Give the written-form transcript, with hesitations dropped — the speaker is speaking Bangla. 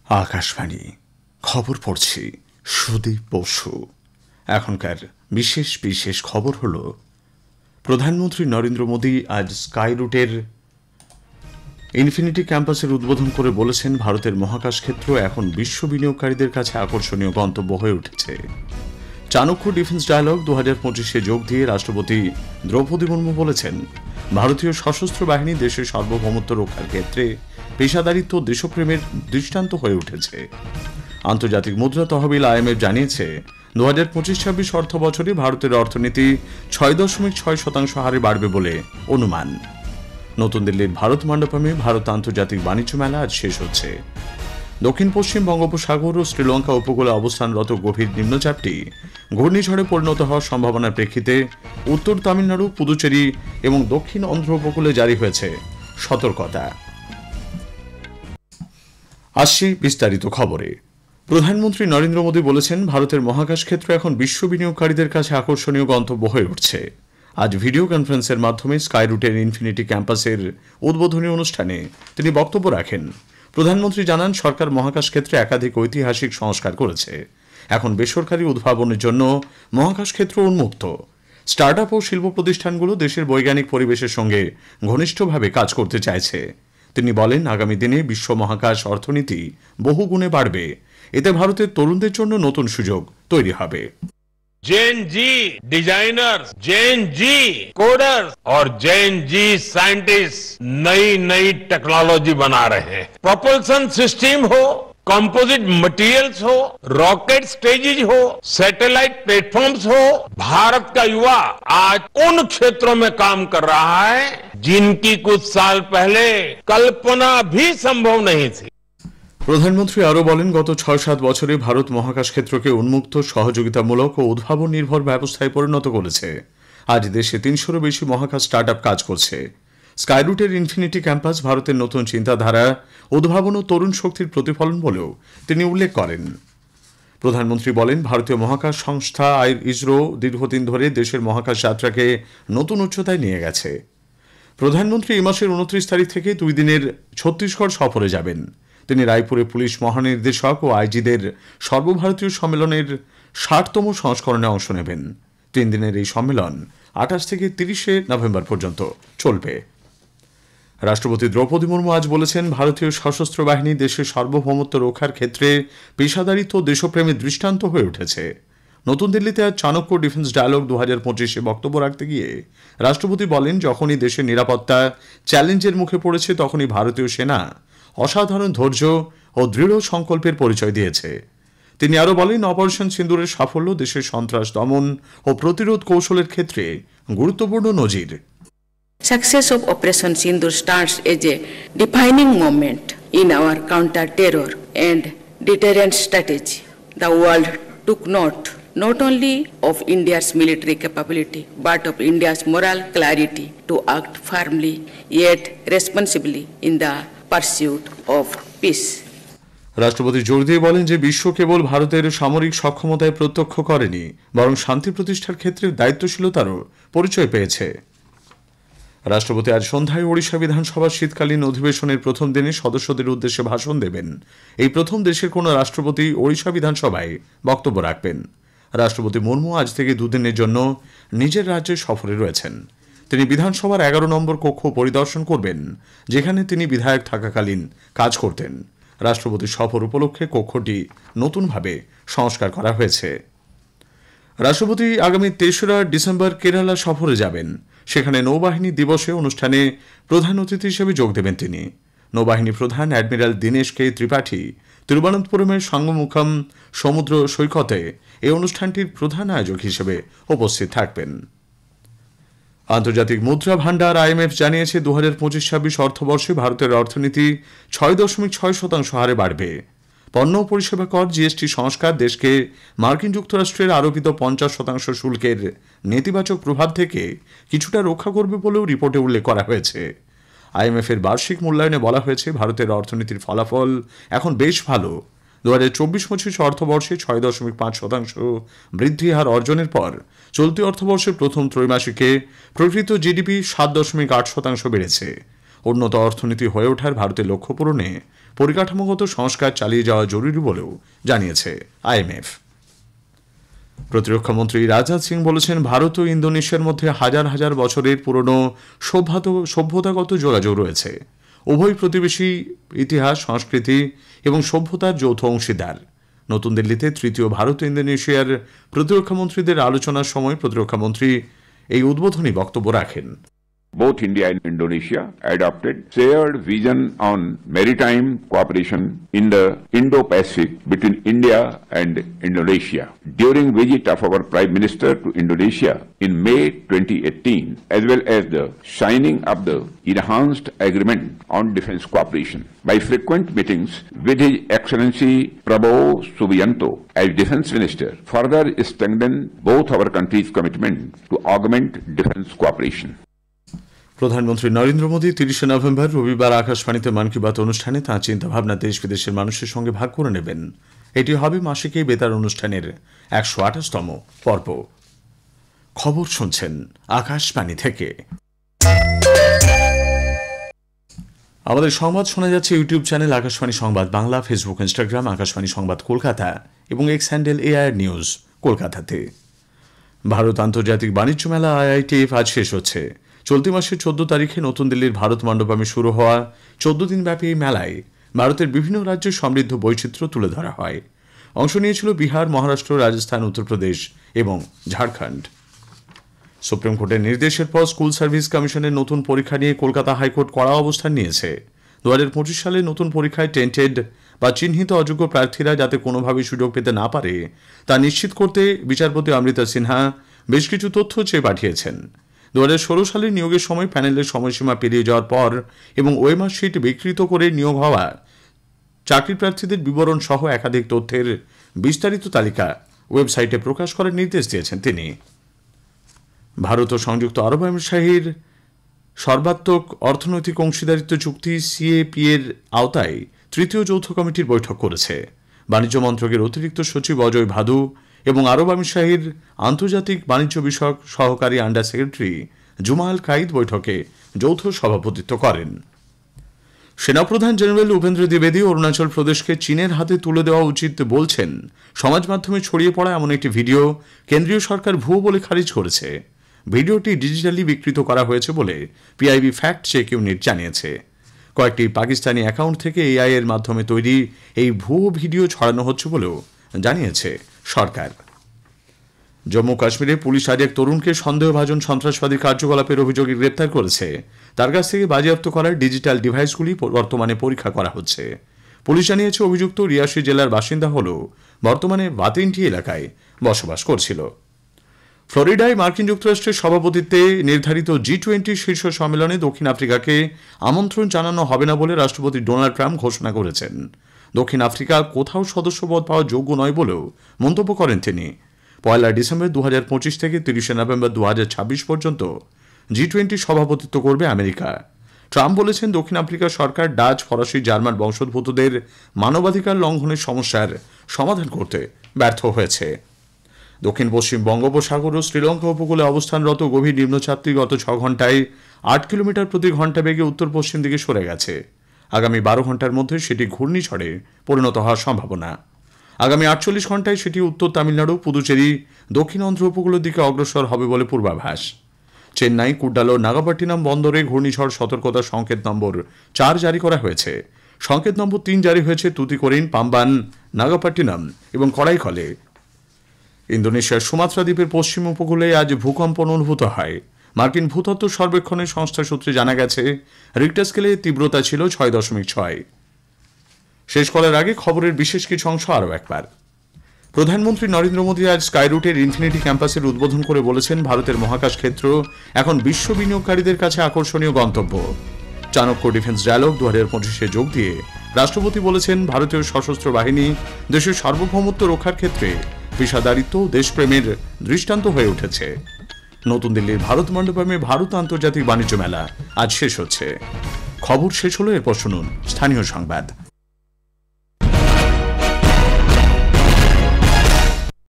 আকাশবাণী খবর পড়ছি সুদীপ বসু। এখনকার বিশেষ বিশেষ খবর হল, প্রধানমন্ত্রী নরেন্দ্র মোদী আজ স্কাই রুটের ইনফিনিটি ক্যাম্পাসের উদ্বোধন করে বলেছেন, ভারতের মহাকাশ ক্ষেত্র এখন বিশ্ব বিনিয়োগকারীদের কাছে আকর্ষণীয় গন্তব্য হয়ে উঠেছে। চাণক্য ডিফেন্স ডায়ালগ 2025-এ যোগ দিয়ে রাষ্ট্রপতি দ্রৌপদী মুর্মু বলেছেন, ভারতীয় সশস্ত্র বাহিনী দেশের সার্বভৌমত্ব রক্ষার ক্ষেত্রে পেশাদারিত্ব দেশপ্রেমের দৃষ্টান্ত হয়ে উঠেছে। আন্তর্জাতিক মুদ্রা তহবিল IMF জানিয়েছে, 2025-26 অর্থ বছরে ভারতের অর্থনীতি 6.6% হারে বাড়বে বলে অনুমান। নতুন দিল্লির ভারত মণ্ডপমে ভারত আন্তর্জাতিক বাণিজ্য মেলা আজ শেষ হচ্ছে। দক্ষিণ পশ্চিম বঙ্গোপসাগর ও শ্রীলঙ্কা উপকূলে অবস্থানরত গভীর নিম্নচাপটি ঘূর্ণিঝড়ে পরিণত হওয়ার সম্ভাবনার প্রেক্ষিতে উত্তর তামিলনাড়ু, পুদুচেরি এবং দক্ষিণ অন্ধ্র উপকূলে জারি হয়েছে সতর্কতা। আসছি বিস্তারিত খবরে। প্রধানমন্ত্রী নরেন্দ্র মোদী বলেছেন, ভারতের মহাকাশ ক্ষেত্র এখন বিশ্ব বিনিয়োগকারীদের কাছে আকর্ষণীয় গন্তব্য হয়ে উঠছে। আজ ভিডিও কনফারেন্সের মাধ্যমে স্কাই রুটের ইনফিনিটি ক্যাম্পাসের উদ্বোধনী অনুষ্ঠানে তিনি বক্তব্য রাখেন। প্রধানমন্ত্রী জানান, সরকার মহাকাশ ক্ষেত্রে একাধিক ঐতিহাসিক সংস্কার করেছে। এখন বেসরকারি উদ্ভাবনের জন্য মহাকাশ ক্ষেত্র উন্মুক্ত। স্টার্টআপ ও শিল্প প্রতিষ্ঠানগুলো দেশের বৈজ্ঞানিক পরিবেশের সঙ্গে ঘনিষ্ঠভাবে কাজ করতে চাইছে। তিনি বলেন, আগামী দিনে বিশ্ব মহাকাশ অর্থনীতি বহুগুণে বাড়বে। এতে ভারতের তরুণদের জন্য নতুন সুযোগ তৈরি হবে। जेन जी डिजाइनर्स, जेन जी कोडर्स और जेन जी साइंटिस्ट नई नई टेक्नोलॉजी बना रहे हैं। प्रोपल्सन सिस्टम हो, कंपोजिट मटेरियल्स हो, रॉकेट स्टेजेज हो, सैटेलाइट प्लेटफॉर्म्स हो, भारत का युवा आज उन क्षेत्रों में काम कर रहा है जिनकी कुछ साल पहले कल्पना भी संभव नहीं थी। প্রধানমন্ত্রী আরও বলেন, গত 6-7 বছরে ভারত মহাকাশ ক্ষেত্রকে উন্মুক্ত, সহযোগিতামূলক ও উদ্ভাবন নির্ভর ব্যবস্থায় পরিণত করেছে। আজ দেশে 300-রও বেশি মহাকাশ স্টার্টআপ কাজ করছে। স্কাই রুটের ইনফিনিটি ক্যাম্পাস ভারতের নতুন চিন্তাধারা, উদ্ভাবন ও তরুণ শক্তির প্রতিফলন বলেও তিনি উল্লেখ করেন। প্রধানমন্ত্রী বলেন, ভারতীয় মহাকাশ সংস্থা ইসরো দীর্ঘদিন ধরে দেশের মহাকাশ যাত্রাকে নতুন উচ্চতায় নিয়ে গেছে। প্রধানমন্ত্রী এই মাসের 29 তারিখ থেকে 2 দিনের ছত্তিশগড় সফরে যাবেন। তিনি রায়পুরে পুলিশ মহানির্দেশক ও আইজিদের সর্বভারতীয় সম্মেলনের 60তম সংস্করণে অংশ নেবেন। 3 দিনের এই সম্মেলন 28 থেকে 30 নভেম্বর পর্যন্ত চলবে। রাষ্ট্রপতি দ্রৌপদী মুর্মু আজ বলেছেন, ভারতীয় সশস্ত্র বাহিনী দেশের সার্বভৌমত্ব রক্ষার ক্ষেত্রে পেশাদারিত্ব ও দেশপ্রেমের দৃষ্টান্ত হয়ে উঠেছে। নতুন দিল্লিতে আজ চাণক্য ডিফেন্স ডায়ালগ 2025-এ বক্তব্য রাখতে গিয়ে রাষ্ট্রপতি বলেন, যখনই দেশের নিরাপত্তা চ্যালেঞ্জের মুখে পড়েছে, তখনই ভারতীয় সেনা অসাধারণ ধৈর্য ও দৃঢ় সংকল্পের পরিচয় দিয়েছে। তিনি আরও বলেন, অপারেশন সিন্দুরের সাফল্য দেশের সন্ত্রাস দমন ও প্রতিরোধ কৌশলের ক্ষেত্রে গুরুত্বপূর্ণ নজির। Success of Operation Sindoor stands as a defining moment in our counter-terror and deterrent strategy. The world took note not only of India's military capability but of India's moral clarity to act firmly yet responsibly in the pursuit of peace. রাষ্ট্রপতি জোর দিয়ে বলেন যে, বিশ্ব কেবল ভারতের সামরিক সক্ষমতায় প্রত্যক্ষ করেনি, বরং শান্তি প্রতিষ্ঠার ক্ষেত্রে দায়িত্বশীলতারও পরিচয় পেয়েছে। রাষ্ট্রপতি আজ সন্ধ্যায় ওড়িশা বিধানসভার শীতকালীন অধিবেশনের প্রথম দিনে সদস্যদের উদ্দেশ্যে ভাষণ দেবেন। এই প্রথম দেশের কোনো রাষ্ট্রপতি ওড়িশা বিধানসভায় বক্তব্য রাখবেন। রাষ্ট্রপতি মুর্মু আজ থেকে 2 দিনের জন্য নিজের রাজ্যে সফরে রয়েছেন। তিনি বিধানসভার 11 নম্বর কক্ষ পরিদর্শন করবেন, যেখানে তিনি বিধায়ক থাকাকালীন কাজ করতেন। রাষ্ট্রপতির সফর উপলক্ষে কক্ষটি নতুনভাবে সংস্কার করা হয়েছে। রাষ্ট্রপতি আগামী 3রা ডিসেম্বর কেরালা সফরে যাবেন। সেখানে নৌবাহিনী দিবসে অনুষ্ঠানে প্রধান অতিথি হিসেবে যোগ দেবেন তিনি। নৌবাহিনী প্রধান অ্যাডমিরাল দীনেশ কে ত্রিপাঠী তিরুবনন্তপুরমের সঙ্গমুখম সমুদ্র সৈকতে এই অনুষ্ঠানটির প্রধান আয়োজক হিসেবে উপস্থিত থাকবেন। আন্তর্জাতিক মুদ্রা ভান্ডার IMF জানিয়েছে, 2025-26 অর্থবর্ষে ভারতের অর্থনীতি 6.6% হারে বাড়বে। পণ্য ও পরিষেবা কর GST সংস্কার দেশকে মার্কিন যুক্তরাষ্ট্রের আরোপিত 50% শুল্কের নেতিবাচক প্রভাব থেকে কিছুটা রক্ষা করবে বলেও রিপোর্টে উল্লেখ করা হয়েছে। IMF-এর বার্ষিক মূল্যায়নে বলা হয়েছে, ভারতের অর্থনীতির ফলাফল এখন বেশ ভালো। 2024-25 অর্থবর্ষে 6.5% বৃদ্ধি হার অর্জনের পর চলতি অর্থবর্ষের প্রথম ত্রৈমাসিকে প্রকৃত GDP 7.8% বেড়েছে। উন্নত অর্থনীতি হয়ে ওঠার ভারতের লক্ষ্য পূরণে পরিকাঠামোগত সংস্কার চালিয়ে যাওয়া জরুরি বলেও জানিয়েছে আইএমএফ। প্রতিরক্ষামন্ত্রী রাজনাথ সিং বলেছেন, ভারত ও ইন্দোনেশিয়ার মধ্যে হাজার হাজার বছরের পুরনো সভ্যতাগত যোগাযোগ রয়েছে। উভয় প্রতিবেশী ইতিহাস, সংস্কৃতি এবং সভ্যতার যৌথ অংশীদার। নতুন দিল্লিতে তৃতীয় ভারত ইন্দোনেশিয়ার প্রতিরক্ষামন্ত্রীদের আলোচনার সময় প্রতিরক্ষামন্ত্রী এই উদ্বোধনী বক্তব্য রাখেন। Both India and Indonesia adopted shared vision on maritime cooperation in the Indo-Pacific between India and Indonesia. During visit of our Prime Minister to Indonesia in May 2018, as well as the signing of the enhanced agreement on defence cooperation. By frequent meetings with His Excellency Prabowo Subianto as Defence Minister, further strengthened both our countries' commitment to augment defence cooperation. প্রধানমন্ত্রী নরেন্দ্র মোদী 30 নভেম্বর রবিবার আকাশবাণীতে মন কি বাত অনুষ্ঠানে তাঁর চিন্তাভাবনা দেশ বিদেশের মানুষের সঙ্গে ভাগ করে নেবেন। এটি হবে মাসিক এই বেতার অনুষ্ঠানের 128তম পর্ব। খবর শুনছেন আকাশবাণী থেকে। আমাদের সংবাদ শোনা যাচ্ছে ইউটিউব চ্যানেল আকাশবাণী সংবাদ বাংলা, ফেসবুক, ইনস্টাগ্রাম আকাশবাণী সংবাদ কলকাতা এবং এক্স হ্যান্ডেল এআইআর নিউজ কলকাতাতে। ভারত আন্তর্জাতিক বাণিজ্য মেলা আইআইটিএফ আজ শেষ হচ্ছে। চলতি মাসের 14 তারিখে নতুন দিল্লির ভারত মণ্ডপে শুরু হওয়া 14 দিনব্যাপী এই মেলায় ভারতের বিভিন্ন রাজ্যের সমৃদ্ধ বৈচিত্র্য তুলে ধরা হয়। অংশ নিয়েছিল বিহার, মহারাষ্ট্র, রাজস্থান, উত্তরপ্রদেশ এবং ঝাড়খণ্ড। সুপ্রিম কোর্টের নির্দেশের পর স্কুল সার্ভিস কমিশনের নতুন পরীক্ষা নিয়ে কলকাতা হাইকোর্ট কড়া অবস্থান নিয়েছে। 2025 সালে নতুন পরীক্ষায় টেন্টেড বা চিহ্নিত অযোগ্য প্রার্থীরা যাতে কোনোভাবেই সুযোগ পেতে না পারে তা নিশ্চিত করতে বিচারপতি অমৃতা সিনহা বেশ কিছু তথ্য চেয়ে পাঠিয়েছেন। 2016 সালে নিয়োগের সময় প্যানেলের সময়সীমা পেরিয়ে যাওয়ার পর এবং ওএমআর শিট বিকৃত করে নিয়োগ হওয়া চাকরি প্রার্থীদের বিবরণ সহ একাধিক তথ্যের বিস্তারিত তালিকা ওয়েবসাইটে প্রকাশ করার নির্দেশ দিয়েছেন তিনি। ভারত ও সংযুক্ত আরব আমিরাতের সর্বাত্মক অর্থনৈতিক অংশীদারিত্ব চুক্তি সিএপি এর আওতায় তৃতীয় যৌথ কমিটির বৈঠক করেছে। বাণিজ্য মন্ত্রকের অতিরিক্ত সচিব অজয় ভাদু এবং আরব আমিরাতের আন্তর্জাতিক বাণিজ্য বিষয়ক সহকারী আন্ডার সেক্রেটারি জুমাল কাইদ বৈঠকে যৌথ সভাপতিত্ব করেন। সেনাপ্রধান জেনারেল উপেন্দ্র দ্বিবেদী অরুণাচল প্রদেশকে চীনের হাতে তুলে দেওয়া উচিত বলছেন। সমাজ মাধ্যমে ছড়িয়ে পড়া এমন একটি ভিডিও কেন্দ্রীয় সরকার ভুয়ো বলে খারিজ করেছে। ভিডিওটি ডিজিটালি বিকৃত করা হয়েছে বলে পিআইবি ফ্যাক্ট চেক ইউনিট জানিয়েছে। কয়েকটি পাকিস্তানি অ্যাকাউন্ট থেকে এআই এর মাধ্যমে তৈরি এই ভুয়ো ভিডিও ছড়ানো হচ্ছে বলেও জানিয়েছে সরকার। জম্মু কাশ্মীরে পুলিশ আজ এক তরুণকে সন্দেহভাজন সন্ত্রাসবাদী কার্যকলাপের অভিযোগে গ্রেপ্তার করেছে। তার কাছ থেকে বাজেয়াপ্ত করা ডিজিটাল ডিভাইসগুলি বর্তমানে পরীক্ষা করা হচ্ছে। পুলিশ জানিয়েছে অভিযুক্ত রিয়াসি জেলার বাসিন্দা হলেও বর্তমানে বাতিনটি এলাকায় বসবাস করছিল। ফ্লোরিডায় মার্কিন যুক্তরাষ্ট্রের সভাপতিত্বে নির্ধারিত G20 শীর্ষ সম্মেলনে দক্ষিণ আফ্রিকাকে আমন্ত্রণ জানানো হবে না বলে রাষ্ট্রপতি ডোনাল্ড ট্রাম্প ঘোষণা করেছেন। দক্ষিণ আফ্রিকা কোথাও সদস্যপদ পাওয়ার যোগ্য নয় বলেও মন্তব্য করেন তিনি। 1 ডিসেম্বর 2025 থেকে 30 নভেম্বর 2026 পর্যন্ত G20 সভাপতিত্ব করবে আমেরিকা। ট্রাম্প বলেছেন, দক্ষিণ আফ্রিকা সরকার ডাচ, ফরাসি, জার্মান বংশোদ্ভূতদের মানবাধিকার লঙ্ঘনের সমস্যার সমাধান করতে ব্যর্থ হয়েছে। দক্ষিণ পশ্চিম বঙ্গোপসাগর ও শ্রীলঙ্কা উপকূলে অবস্থানরত গভীর নিম্নচাপটি গত 6 ঘন্টায় 8 কিলোমিটার প্রতি ঘন্টা বেগে উত্তর পশ্চিম দিকে সরে গেছে। আগামী 12 ঘন্টার মধ্যে সেটি ঘূর্ণিঝড়ে পরিণত হওয়ার সম্ভাবনা। আগামী 48 ঘন্টায় সেটি উত্তর তামিলনাড়ু, পুদুচেরি, দক্ষিণ অন্ধ্র উপকূলের দিকে অগ্রসর হবে বলে পূর্বাভাস। চেন্নাই, কুড্ডালো, নাগাপট্টিনাম বন্দরে ঘূর্ণিঝড় সতর্কতা সংকেত নম্বর 4 জারি করা হয়েছে। সংকেত নম্বর 3 জারি হয়েছে তুতিকোরিন, পাম্বান, নাগাপট্টিনাম এবং কড়াইকলে। ইন্দোনেশিয়ার সুমাত্রা দ্বীপের পশ্চিম উপকূলে আজ ভূকম্পন অনুভূত হয়। মার্কিন ভূতত্ত্ব সর্বেক্ষণের সংস্থা সূত্রে জানা গেছে, রিক্টার স্কেলে তীব্রতা ছিল 6.6। শেষ করার আগে খবরের বিশেষ কিছু অংশ আরও একবার। প্রধানমন্ত্রী নরেন্দ্র মোদী আজ স্কাইরুটের ইনফিনিটি ক্যাম্পাসের উদ্বোধন করে বলেছেন, ভারতের মহাকাশ ক্ষেত্র এখন বিশ্ব বিনিয়োগকারীদের কাছে আকর্ষণীয় গন্তব্য। চাণক্য ডিফেন্স ডায়ালগ 2025-এ যোগ দিয়ে রাষ্ট্রপতি বলেছেন, ভারতীয় সশস্ত্র বাহিনী দেশের সার্বভৌমত্ব রক্ষার ক্ষেত্রে পেশাদারিত্ব ও দেশপ্রেমের দৃষ্টান্ত হয়ে উঠেছে। নতুন দিল্লির ভারত মণ্ডপে ভারত আন্তর্জাতিক বাণিজ্য মেলা আজ শেষ হচ্ছে। খবর শেষ হলো, এরপর শুনুন স্থানীয় সংবাদ।